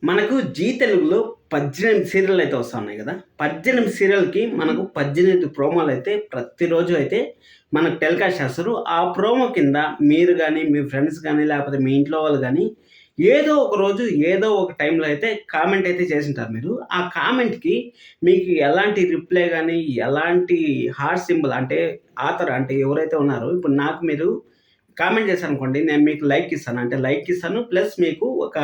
మనకు జీ తెలుగులో 18 సీరియల్ అయితే వస్తున్నాయి కదా! 18 సీరియల్‌కి మనకు 18 ప్రోమోలు అయితే ప్రతిరోజు అయితే మనకు టెలికాస్ట్ చేస్తారు. ఆ ప్రోమో కింద మీరు గాని, మీ ఫ్రెండ్స్ గాని, లేకపోతే మీ ఇంట్లో వాళ్ళు గాని, ఏదో ఒక రోజు, ఏదో ఒక టైంలో అయితే కామెంట్ అయితే చేసుంటారు మీరు. ఆ కామెంట్‌కి మీకు ఎలాంటి రిప్లై గాని, ఎలాంటి హార్ట్ సింబల్ అంటే ఆథర్ అంటే ఎవరైతే ఉన్నారో ఇప్పుడు నాకు మీరు కామెంట్ చేశారనుకోండి, నేను మీకు లైక్ ఇస్తాను. అంటే లైక్ ఇస్తాను. ప్లస్ మీకు ఒక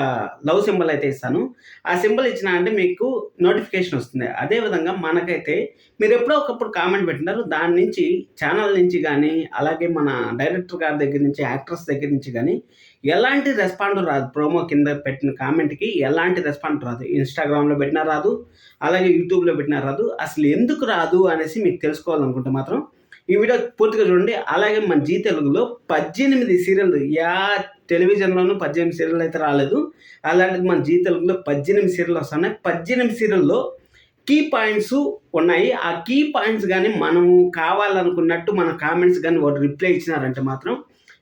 లవ్ సింబల్ అయితే ఇస్తాను. ఆ సింబల్ ఇచ్చినా అంటే మీకు నోటిఫికేషన్ వస్తుంది. అదే విధంగా మనకైతే మీరు ఎప్పుడో ఒకప్పుడు కామెంట్ పెట్టినారు. దాని నుంచి ఛానల్ నుంచి గానీ, అలాగే మన డైరెక్టర్ గారి దగ్గర నుంచి, యాక్టర్స్ దగ్గర నుంచి గానీ, ఎలాంటి రెస్పాండ్ రాదు. ప్రోమో కింద పెట్టిన కామెంట్‌కి ఎలాంటి రెస్పాండ్ రాదు. ఇన్‌స్టాగ్రామ్‌లో పెట్టినా రాదు. అలాగే యూట్యూబ్‌లో పెట్టినా రాదు. అసలు ఎందుకు రాదు అనేసి మీకు తెలుసుకోవాలనుకుంటే మాత్రం ఈ వీడియో పూర్తిగా చూడండి. అలాగే మన జీ తెలుగులో 18 సీరియల్‌లు టెలివిజన్‌లోనూ 18 సీరియల్‌లు అయితే రాలేదు. అలాంటిది మన జీ తెలుగులో 18 సీరియల్‌లు వస్తున్నాయి. 18 సీరియల్‌లో కీ పాయింట్స్ ఉన్నాయి. ఆ కీ పాయింట్స్ గాని మనము కావాలనుకున్నట్టు మన కామెంట్స్ గాని వాడు రిప్లై ఇచ్చినారంటే మాత్రం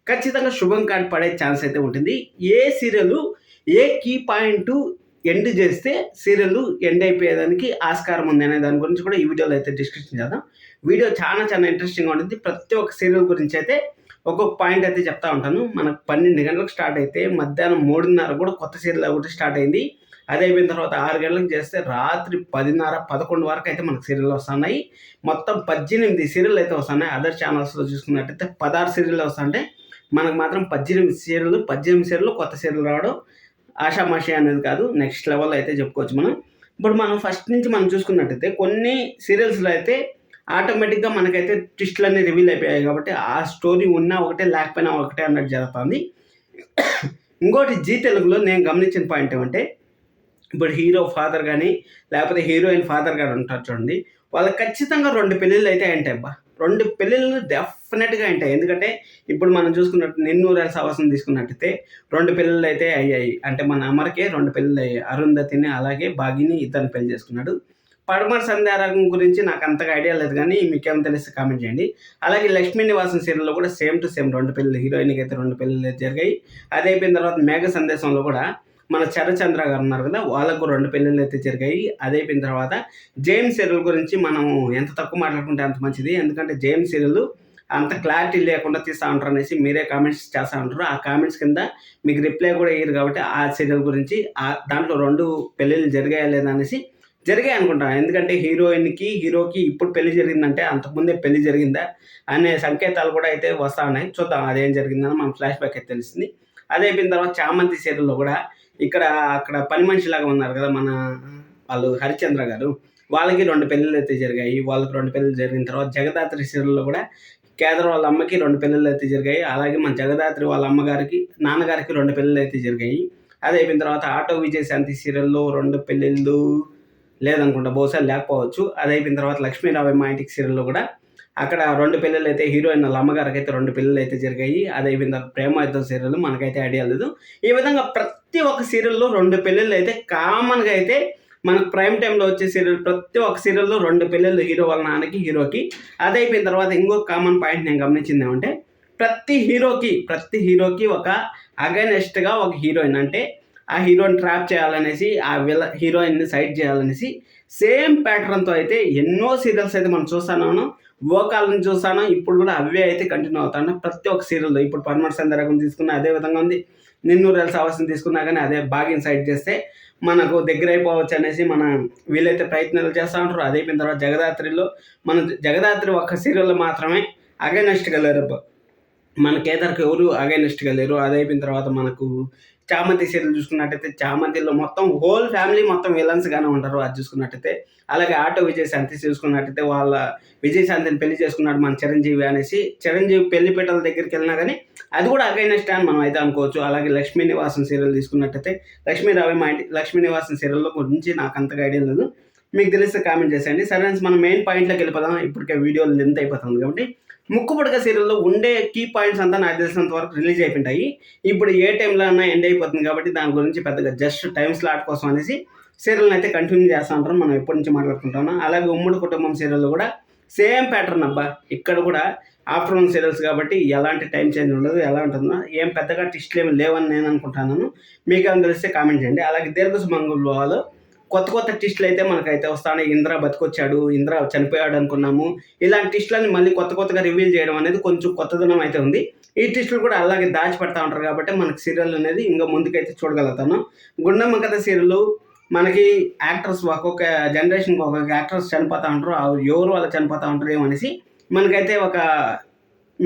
ఖచ్చితంగా శుభం కార్డ్ పడే ఛాన్స్ అయితే ఉంటుంది. ఏ సీరియలు ఏ కీ పాయింటు ఎండ్ చేస్తే సీరియల్ ఎండ్ అయిపోయేదానికి ఆస్కారం ఉంది అనే దాని గురించి కూడా ఈ వీడియోలో అయితే డిస్కషన్ చేద్దాం. వీడియో చాలా ఇంట్రెస్టింగ్‌గా ఉంటుంది. ప్రతి ఒక్క సీరియల్ గురించి అయితే ఒక్కొక్క పాయింట్ అయితే చెప్తా ఉంటాను. మనకు 12 గంటలకు స్టార్ట్ అయితే మధ్యాహ్నం 3:30 కూడా కొత్త సీరియల్ ఒకటి స్టార్ట్ అయింది. అది అయిపోయిన తర్వాత 6 గంటలకు చేస్తే రాత్రి 10:30, 11 వరకు అయితే మనకు సీరియల్ వస్తున్నాయి. మొత్తం 18 సీరియల్ అయితే వస్తున్నాయి. అదర్ ఛానల్స్‌లో చూసుకున్నట్టయితే 16 సీరియల్ వస్తుంటే మనకు మాత్రం 18 సీరియల్ కొత్త సీరియల్ రావడం ఆషామాషి అనేది కాదు. నెక్స్ట్ లెవెల్ అయితే చెప్పుకోవచ్చు మనం. ఇప్పుడు మనం ఫస్ట్ నుంచి మనం చూసుకున్నట్టయితే కొన్ని సీరియల్స్‌లో అయితే ఆటోమేటిక్‌గా మనకైతే ట్విస్ట్‌లన్నీ రివీల్ అయిపోయాయి కాబట్టి ఆ స్టోరీ ఉన్నా ఒకటే లేకపోయినా ఒకటే అన్నట్టు జరుగుతుంది. ఇంకోటి జీ తెలుగులో నేను గమనించిన పాయింట్ ఏమంటే ఇప్పుడు హీరో ఫాదర్ గానీ, లేకపోతే హీరోయిన్ ఫాదర్ గారు ఉంటారు చూడండి. వాళ్ళకి ఖచ్చితంగా 2 పెళ్ళిళ్ళు అయితే అయ్యుంటాయబ్బా! 2 పెళ్ళిళ్ళు డెఫినెట్‌గా అయ్యుంటాయి. ఎందుకంటే ఇప్పుడు మనం చూసుకున్నట్టు 'నిన్నూరేళ్ల సావాసం' తీసుకున్నట్టయితే 2 పెళ్ళిళ్ళు అయితే అయ్యాయి. అంటే మన అమర్‌కే 2 పెళ్ళిళ్ళు అయ్యాయి. అరుంధతిని అలాగే భాగ్యని ఇద్దరిని పెళ్లి చేసుకున్నాడు. పడమర సంధ్యారాగం గురించి నాకు అంతగా ఐడియా లేదు గానీ మీకేమైనా తెలిస్తే కామెంట్ చేయండి. అలాగే 'లక్ష్మీ నివాసం' సీరియల్‌లో కూడా సేమ్ టు సేమ్ 2 పెళ్ళిళ్ళు హీరోయిన్‌కి అయితే 2 పెళ్ళిళ్ళు జరిగాయి. అది అయిపోయిన తర్వాత 'మేఘ సందేశంలో' కూడా మన చరణ్ గారు ఉన్నారు కదా! వాళ్ళకు 2 పెళ్ళిళ్ళు అయితే జరిగాయి. అదయిపోయిన తర్వాత 'జేమ్స్' సీరియల్ గురించి మనం ఎంత తక్కువ మాట్లాడుకుంటే అంత మంచిది. ఎందుకంటే 'జేమ్స్' సీరియల్ అంత క్లారిటీ లేకుండా తీస్తా ఉంటారు అనేసి మీరే కామెంట్స్ చేస్తా ఉంటారు. ఆ కామెంట్స్ కింద మీకు రిప్లై కూడా ఇయ్యరు కాబట్టి ఆ సీరియల్ గురించి దాంట్లో 2 పెళ్ళిళ్ళు జరిగాయా లేదా అనేసి జరిగాయి అనుకుంటా. ఎందుకంటే హీరోయిన్‌కి, హీరోకి ఇప్పుడు పెళ్లి జరిగిందంటే అంతకుముందే పెళ్లి జరిగిందా అనే సంకేతాలు కూడా అయితే వస్తా ఉన్నాయి. చూద్దాం అదేం జరిగిందని మనం ఫ్లాష్ బ్యాక్ అయితే తెలుస్తుంది. అదయిపోయిన తర్వాత 'చామంతి' సీరియల్‌లో కూడా అక్కడ పని మనిషిలాగా ఉన్నారు కదా! వాళ్ళు 'హరిశ్చంద్ర' గారు. వాళ్ళకి 2 పెళ్ళిళ్ళైతే జరిగాయి. వాళ్ళకి 2 పెళ్ళిళ్ళు జరిగిన తర్వాత 'జగదాత్రి' సీరియల్‌లో కూడా కేదార్ వాళ్ళ అమ్మకి 2 పెళ్ళిళ్ళైతే జరిగాయి. అలాగే మన 'జగదాత్రి' వాళ్ళ నాన్నగారికి 2 పెళ్ళిళ్ళైతే జరిగాయి. అదయిపోయిన తర్వాత 'ఆటో విజయశాంతి' సీరియల్‌లో 2 పెళ్ళిళ్ళు లేదనుకుంటా. బహుశా లేకపోవచ్చు. అదయిపోయిన తర్వాత 'లక్ష్మీ రావే మా ఇంటికి' సీరియల్‌లో కూడా అక్కడ 2 పెళ్ళిళ్ళైతే హీరోయిన్ వాళ్ళ అమ్మగారికైతే 2 పెళ్ళిళ్ళైతే జరిగాయి. అదయిపోయిన తర్వాత 'ప్రేమ యుద్ధం' సీరియల్ మనకైతే ఐడియా లేదు. ఈ విధంగా ప్రతి ఒక్క సీరియల్‌లో 2 పెళ్ళిళ్ళైతే కామన్‌గా అయితే మనకు ప్రైమ్ టైమ్‌లో వచ్చే సీరియల్ ప్రతి ఒక్క సీరియల్‌లో 2 పెళ్ళిళ్ళు హీరో వాళ్ళ నాన్నకి, హీరోకి. అదయిపోయిన తర్వాత ఇంకొక కామన్ పాయింట్ నేను గమనించిందేమంటే ప్రతి హీరోకి ఒక అగైనెస్ట్‌గా ఒక హీరోయిన్ అంటే ఆ హీరోని ట్రాప్ చేయాలనేసి, హీరోయిన్‌ని సైడ్ చేయాలనేసి సేమ్ ప్యాటర్న్‌తో అయితే ఎన్నో సీరియల్స్ అయితే మనం చూస్తానే ఉన్నాం. ఓకాల నుంచి చూస్తాను. ఇప్పుడు కూడా అవే అయితే కంటిన్యూ అవుతాను. ప్రతి ఒక్క సీరియల్‌లో ఇప్పుడు 'పడమర సంధ్యారాగం' తీసుకున్నా అదే విధంగా ఉంది. 'నిన్నూరేళ్ల సావాసం' తీసుకున్నా గానీ అదే భాగ్యం సైడ్ చేస్తే మనకు దగ్గరైపోవచ్చు అనేసి వీళ్ళైతే ప్రయత్నాలు చేస్తా ఉంటారు. అదయిపోయిన తర్వాత 'జగదాత్రిలో' మన 'జగదాత్రి' ఒక్క సీరియల్‌లో మాత్రమే అగైనెస్ట్‌గా లేరబ్బా! మన కేదార్‌కి ఎవరు అగైనెస్ట్‌గా లేరు. అదయిపోయిన తర్వాత మనకు 'చామంతి' సీరియల్ చూసుకున్నట్టయితే 'చామంతిలో' మొత్తం హోల్ ఫ్యామిలీ మొత్తం విలన్స్‌గానే ఉంటారు అది చూసుకున్నట్టయితే. అలాగే 'ఆటో విజయశాంతి' చూసుకున్నట్టయితే వాళ్ళ విజయశాంతిని పెళ్లి చేసుకున్నాడు మన చిరంజీవి అనేసి, చిరంజీవి పెళ్లి పీటల దగ్గరికెళ్ళినా గానీ అది కూడా అగైనెస్టే అని మనం అయితే అనుకోవచ్చు. అలాగే 'లక్ష్మీ నివాసం' సీరియల్ తీసుకున్నట్టయితే 'లక్ష్మీ నివాసం' సీరియల్‌లో గురించి నాకు అంతగా ఐడియా లేదు. మీకు తెలిస్తే కామెంట్ చేసేయండి. సరే ఫ్రెండ్స్ మనం మెయిన్ పాయింట్‌లోకి వెళ్ళిపోదాం. ఇప్పటికే వీడియో లెంత్ అయిపోతుంది కాబట్టి ముక్కుపుడక సీరియల్‌లో ఉండే కీ పాయింట్స్ అంతా నాకు తెలిసినంత వరకు రిలీజ్ అయిపోయింటాయి. ఇప్పుడు ఏ టైంలో అన్నా ఎండ్ అయిపోతుంది కాబట్టి దాని గురించి పెద్దగా జస్ట్ టైమ్ స్లాట్ కోసం అనేసి సీరియల్‌ని అయితే కంటిన్యూ చేస్తా ఉంటారు. మనం ఎప్పటి నుంచి మాట్లాడుకుంటా ఉన్నాం. అలాగే 'ఉమ్మడి కుటుంబం' సీరియల్‌లో కూడా సేమ్ ప్యాటర్న్ అబ్బా! ఇక్కడ కూడా ఆఫ్టర్నూన్ సీరియల్స్ కాబట్టి ఎలాంటి టైం చేంజ్ ఉండదు. ఎలా ఉంటుందో ఏం పెద్దగా ట్విస్టులు ఏమి లేవని నేను అనుకుంటున్నాను. మీకేమైనా తెలిస్తే కామెంట్ చేయండి. అలాగే దీర్ఘ సుమంగళిలో కొత్త ట్విస్టులు అయితే మనకైతే వస్తాయి. ఇంద్ర బతికొచ్చాడు, ఇంద్ర చనిపోయాడు అనుకున్నాము. ఇలాంటి ట్విస్టులని మళ్ళీ కొత్తగా రివీల్ చేయడం అనేది కొంచెం కొత్తదనం అయితే ఉంది. ఈ ట్విస్టులు కూడా అలాగే దాచిపెడతా ఉంటారు కాబట్టి మనకి సీరియల్ అనేది ఇంకా ముందుకైతే చూడగలుగుతాను. గుండమ్మ కథ సీరియల్ మనకి యాక్టర్స్ ఒక్కొక్క జనరేషన్కి ఒక్కొక్క యాక్టర్స్ చనిపోతూ ఉంటారు. ఎవరు వాళ్ళు చనిపోతూ ఉంటారు ఏమనేసి మనకైతే ఒక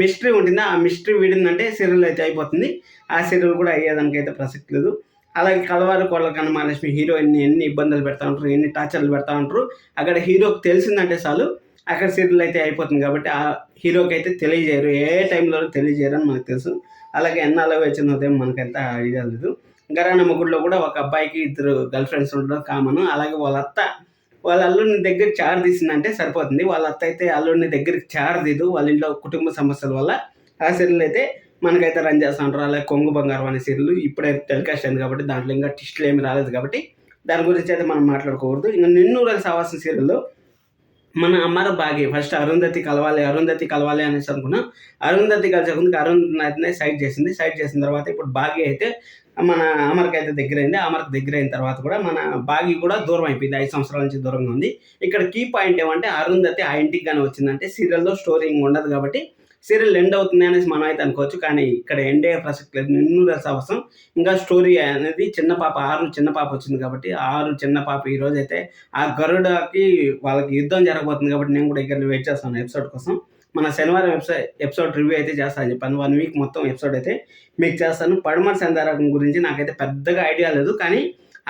మిస్టరీ ఉంటుంది. ఆ మిస్టరీ వీడిందంటే సీరియల్ అయితే అయిపోతుంది. ఆ సీరియల్ కూడా అయ్యేదానికి అయితే ప్రసక్తి లేదు. అలాగే కలవారు కోళ్ళ కనమహాలక్ష్మి హీరోయిన్ని ఎన్ని ఇబ్బందులు పెడతా ఉంటారు, ఎన్ని టార్చర్లు పెడతా ఉంటారు. అక్కడ హీరోకి తెలిసిందంటే చాలు అక్కడ సీరియల్ అయితే అయిపోతుంది. కాబట్టి ఆ హీరోకి అయితే తెలియజేయరు, ఏ టైంలో తెలియజేయరు అని మనకు తెలుసు. అలాగే ఎన్నాళ్ళ వచ్చిన ఉదయం మనకైతే ఐడియా లేదు. గరాన మొగుడులో కూడా ఒక అబ్బాయికి 2 గర్ల్ ఫ్రెండ్స్ ఉండడం కామన్. అలాగే వాళ్ళ అల్లుడిని దగ్గరికి చారదీసిందంటే సరిపోతుంది. వాళ్ళ అత్త అయితే అల్లుడిని దగ్గరికి చారదీదు, వాళ్ళ ఇంట్లో కుటుంబ సమస్యల వల్ల. ఆ సీరియల్ అయితే మనకైతే రన్ చేస్తూ ఉంటారు. అలాగే కొంగు బంగారం అనే సీరియల్ ఇప్పుడైతే టెలికాస్ట్ అయింది కాబట్టి దాంట్లో ఇంకా ట్విస్టులు ఏమి రాలేదు కాబట్టి దాని గురించి అయితే మనం మాట్లాడుకోకూడదు. ఇంకా నిన్నూరల సావాసం సీరియల్లో మన అమర భాగి ఫస్ట్ అరుంధతి కలవాలి అనేసి అనుకున్నాం. అరుంధతి కలిసే అరుంధతిని సైడ్ చేసిన తర్వాత ఇప్పుడు భాగి అయితే మన అమర్కి అయితే దగ్గరైంది. అమర్కి దగ్గరైన తర్వాత కూడా మన భాగి కూడా దూరం అయిపోయింది. 5 సంవత్సరాల నుంచి దూరంగా ఉంది. ఇక్కడ కీ పాయింట్ ఏమంటే అరుంధతి ఆ ఇంటికి కానీ వచ్చిందంటే సీరియల్లో స్టోరీ ఉండదు కాబట్టి సీరియల్ ఎండ్ అవుతుంది అనేసి మనం అయితే అనుకోవచ్చు. కానీ ఇక్కడ ఎండ్ అయ్యే ప్రసక్తి లేదు. నిన్నూరల సావాసం ఇంకా స్టోరీ అనేది చిన్న పాప వచ్చింది కాబట్టి చిన్న పాప ఈరోజు అయితే ఆ గరుడకి వాళ్ళకి యుద్ధం జరగబోతుంది కాబట్టి నేను కూడా ఇక్కడ వెయిట్ చేస్తాను ఎపిసోడ్ కోసం. మన శనివారం ఎపిసోడ్ రివ్యూ అయితే చేస్తాను చెప్పాను. 1 వీక్ మొత్తం ఎపిసోడ్ అయితే మీకు చేస్తాను. పడమటి సంధారకం గురించి నాకైతే పెద్దగా ఐడియా లేదు. కానీ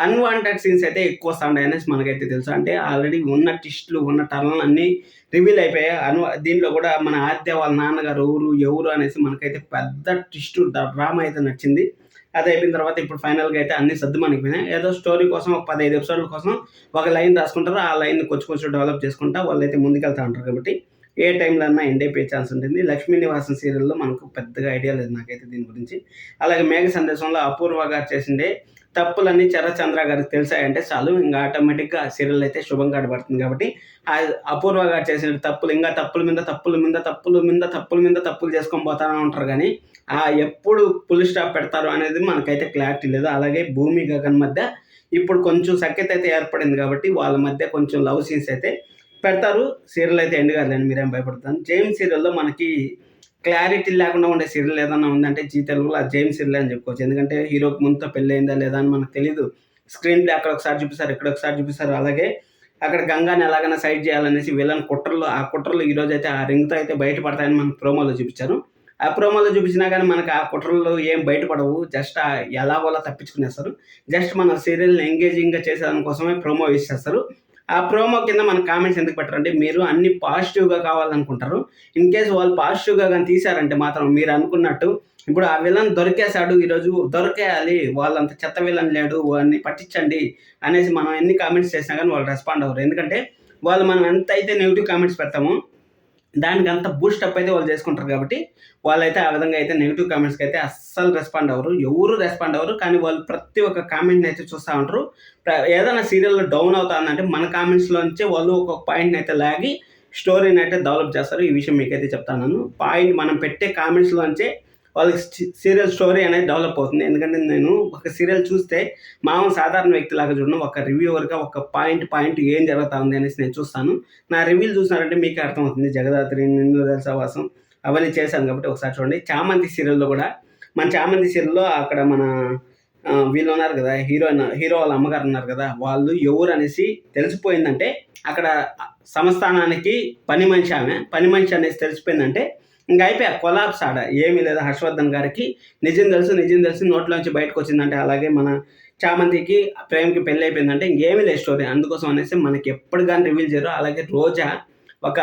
అన్వాంటెడ్ సీన్స్ అయితే ఎక్కువ వస్తాయి అనేసి మనకైతే తెలుసు. అంటే ఆల్రెడీ ఉన్న ట్విస్టులు ఉన్న టర్న్లు అన్నీ రివీల్ అయిపోయాయి. దీంట్లో కూడా మన ఆద్య వాళ్ళ నాన్నగారు ఎవరు అనేసి మనకైతే పెద్ద ట్విస్ట్ డ్రామా అయితే నచ్చింది. అది అయిపోయిన తర్వాత ఇప్పుడు ఫైనల్గా అయితే అన్ని సర్దుమణిగిపోయినాయి. ఏదో స్టోరీ కోసం ఒక 15 ఎపిసోడ్ల కోసం ఒక లైన్ రాసుకుంటారు. ఆ లైన్ కొంచెం డెవలప్ చేసుకుంటా వాళ్ళైతే ముందుకెళ్తూ ఉంటారు కాబట్టి ఏ టైంలో అన్నా ఎండ్ అయిపోయే ఛాన్స్ ఉంటుంది. లక్ష్మీ నివాసం సీరియల్లో మనకు పెద్దగా ఐడియా లేదు నాకైతే దీని గురించి. అలాగే మేఘ సందేశంలో అపూర్వ గారు చేసిండే తప్పులన్నీ చంద్ర గారికి తెలిసాయంటే చాలు ఇంకా ఆటోమేటిక్గా సీరియల్ అయితే శుభంగా పడుతుంది. కాబట్టి ఆ అపూర్వ గారు చేసిన తప్పులు ఇంకా తప్పులు చేసుకొని పోతానే ఉంటారు. కానీ ఎప్పుడు ఫుల్ స్టాప్ పెడతారు అనేది మనకైతే క్లారిటీ లేదు. అలాగే భూమి గగన్ మధ్య ఇప్పుడు కొంచెం సఖ్యత అయితే ఏర్పడింది కాబట్టి వాళ్ళ మధ్య కొంచెం లవ్ సీన్స్ అయితే పెడతారు. సీరియల్ అయితే ఎండ్ కాదులేండి, మీరేం భయపడతాను. జేమ్స్ సీరియల్లో మనకి క్లారిటీ లేకుండా ఉండే సీరియల్ ఏదన్నా ఉందంటే జీ తెలుగులో ఆ జేమ్స్ సీరియల్ అని చెప్పుకోవచ్చు. ఎందుకంటే హీరోకి ముందుతో పెళ్ళి అయిందా లేదా అని మనకు తెలియదు. స్క్రీన్ ప్లే అక్కడ ఒకసారి చూపిస్తారు, ఇక్కడ ఒకసారి చూపిస్తారు. అలాగే అక్కడ గంగాని ఎలాగైనా సైడ్ చేయాలనేసి విలన్ కుట్రలు ఈరోజు అయితే ఆ రింగ్తో అయితే బయటపడతాయని మనకు ప్రోమోలో చూపించారు. ఆ ప్రోమోలో చూపించినా కానీ మనకు ఆ కుట్రలు ఏం బయటపడవు. జస్ట్ ఎలాగోలా తప్పించుకునేస్తారు. జస్ట్ మన సీరియల్ని ఎంగేజింగ్గా చేసేదానికోసమే ప్రోమో యూస్ చేస్తారు. ఆ ప్రోమో కింద మన కామెంట్స్ ఎందుకు పెట్టారంటే మీరు అన్ని పాజిటివ్గా కావాలనుకుంటారు. ఇన్ కేసు వాళ్ళు పాజిటివ్గా కానీ తీశారంటే మాత్రం మీరు అనుకున్నట్టు ఇప్పుడు ఆ విలన్ దొరికేశాడు, ఈరోజు దొరికేయాలి, వాళ్ళంత చెత్త విలన్ లేడు, వాడిని పట్టించండి అనేసి మనం ఎన్ని కామెంట్స్ చేసినా కానీ వాళ్ళు రెస్పాండ్ అవ్వరు. ఎందుకంటే వాళ్ళు మనం ఎంత అయితే నెగిటివ్ కామెంట్స్ పెడతామో దానికి అంత బూస్టప్ అయితే వాళ్ళు చేసుకుంటారు. కాబట్టి వాళ్ళైతే ఆ విధంగా అయితే నెగిటివ్ కామెంట్స్కి అయితే అస్సలు రెస్పాండ్ అవ్వరు. కానీ వాళ్ళు ప్రతి ఒక్క కామెంట్ని అయితే చూస్తూ ఉంటారు. ఏదైనా సీరియల్లో డౌన్ అవుతుందంటే మన కామెంట్స్లోంచే వాళ్ళు ఒక పాయింట్ని అయితే లాగి స్టోరీని అయితే డెవలప్ చేస్తారు. ఈ విషయం మీకైతే చెప్తాను. పాయింట్ మనం పెట్టే కామెంట్స్లోంచే వాళ్ళకి సీరియల్ స్టోరీ అనేది డెవలప్ అవుతుంది. ఎందుకంటే నేను ఒక సీరియల్ చూస్తే సాధారణ వ్యక్తిలాగా చూడను, ఒక రివ్యూవర్గా ఒక పాయింట్ ఏం జరుగుతూ ఉంది అనేసి నేను చూస్తాను. నా రివ్యూలు చూసినారంటే మీకే అర్థమవుతుంది. జగదాత్రి, నిన్నూరల సావాసం అవన్నీ చేశాను కాబట్టి ఒకసారి చూడండి. చామంతి సీరియల్లో కూడా మన చామంతి సీరియల్లో అక్కడ మన వీళ్ళు ఉన్నారు కదా, హీరో వాళ్ళ అమ్మగారు ఉన్నారు కదా, వాళ్ళు ఎవరు అనేసి తెలిసిపోయిందంటే అక్కడ సంస్థానానికి పని మనిషి అనేసి తెలిసిపోయిందంటే ఇంకా అయిపోయా కొలాప్స్ ఆడ ఏమీ లేదు. హర్షవర్ధన్ గారికి నిజం తెలిసి నోట్లోంచి బయటకు వచ్చిందంటే, అలాగే మన చామంతికి ప్రేమకి పెళ్ళి అయిపోయిందంటే ఇంకేమీ లేదు స్టోరీ. అందుకోసం అనేసి మనకి ఎప్పుడు కానీ రివీల్ చేయరు. అలాగే రోజా ఒక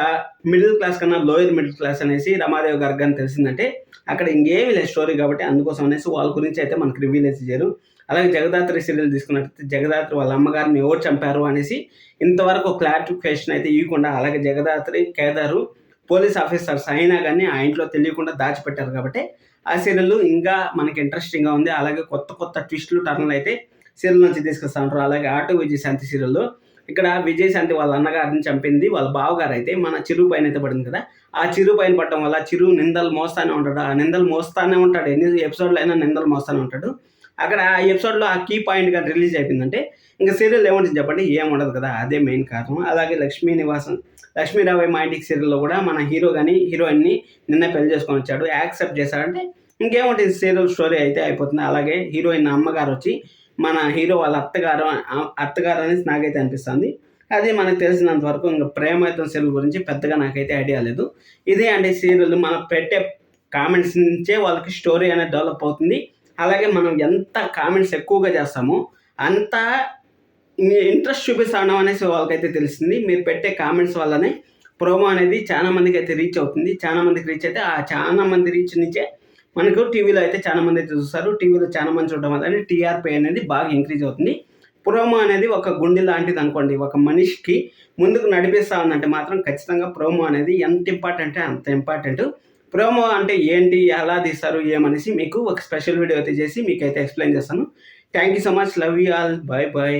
మిడిల్ క్లాస్ కన్నా లోయర్ మిడిల్ క్లాస్ అనేసి రమాదేవి గారికి కానీ తెలిసిందంటే అక్కడ ఇంకేమీ లేదు స్టోరీ. కాబట్టి అందుకోసం అనేసి వాళ్ళ గురించి అయితే మనకు రివీల్ అయితే చేయరు. అలాగే జగదాత్రి సీరియల్ తీసుకున్నట్టయితే జగదాత్రి వాళ్ళ అమ్మగారిని ఎవరు చంపారు అనేసి ఇంతవరకు క్లారిఫికేషన్ అయితే ఇవ్వకుండా, అలాగే జగదాత్రి కేదారు పోలీస్ ఆఫీసర్స్ అయినా కానీ ఆ ఇంట్లో తెలియకుండా దాచిపెట్టారు. కాబట్టి ఆ సీరియల్ ఇంకా మనకి ఇంట్రెస్టింగ్గా ఉంది. అలాగే కొత్త ట్విస్టులు టర్న్లు అయితే సీరియల్ నుంచి తీసుకొస్తూ ఉంటారు. అలాగే ఆటో విజయశాంతి సీరియల్లో ఇక్కడ విజయశాంతి వాళ్ళ అన్నగారిని చంపింది వాళ్ళ బావగారు అయితే మన చిరు పైన అయితే పడింది కదా. ఆ చిరు పైన పడటం వల్ల చిరు నిందలు మోస్తానే ఉంటాడు. ఆ నిందలు మోస్తానే ఉంటాడు, ఎన్ని ఎపిసోడ్లు అయినా నిందలు మోస్తానే ఉంటాడు. అక్కడ ఆ ఎపిసోడ్లో ఆ కీ పాయింట్ గా రిలీజ్ అయిపోయిందంటే ఇంకా సీరియల్ ఏముంటుంది చెప్పండి, ఏముండదు కదా. అదే మెయిన్ కారణం. అలాగే లక్ష్మీరావు మా ఇంటికి సీరియల్లో కూడా మన హీరో కానీ హీరోయిన్ని నిన్న పెళ్లి చేసుకొని వచ్చాడు, యాక్సెప్ట్ చేశాడంటే ఇంకేముంటుంది, సీరియల్ స్టోరీ అయితే అయిపోతుంది. అలాగే హీరోయిన్ అమ్మగారు వచ్చి మన హీరో వాళ్ళ అత్తగారు అనేసి నాకైతే అనిపిస్తుంది. అది మనకు తెలిసినంత వరకు. ఇంకా ప్రేమైతం సీరియల్ గురించి పెద్దగా నాకైతే ఐడియా లేదు. ఇదే అండి సీరియల్. మనం పెట్టే కామెంట్స్ నుంచే వాళ్ళకి స్టోరీ అనేది డెవలప్ అవుతుంది. అలాగే మనం ఎంత కామెంట్స్ ఎక్కువగా చేస్తామో అంత ఇంట్రెస్ట్ చూపిస్తాను అనేసి వాళ్ళకైతే తెలిసింది. మీరు పెట్టే కామెంట్స్ వల్లనే ప్రోమో అనేది చాలా మందికి అయితే రీచ్ అవుతుంది. చాలా మందికి రీచ్ అయితే ఆ చాలా మంది రీచ్ నుంచే మనకు టీవీలో అయితే చాలా మంది అయితే చూస్తారు. టీవీలో చాలా మంది చూడడం వల్ల టీఆర్పీ అనేది బాగా ఇంక్రీజ్ అవుతుంది. ప్రోమో అనేది ఒక గుండె లాంటిది అనుకోండి. ఒక మనిషికి ముందుకు నడిపిస్తా ఉందంటే మాత్రం ఖచ్చితంగా ప్రోమో అనేది ఎంత ఇంపార్టెంట్ అంటే అంత ఇంపార్టెంట్. ప్రోమో అంటే ఏంటి, ఎలా తీస్తారు, ఏమనేసి మీకు ఒక స్పెషల్ వీడియో అయితే చేసి మీకైతే ఎక్స్ప్లెయిన్ చేస్తాను. Thank you so much. Love you all. Bye bye.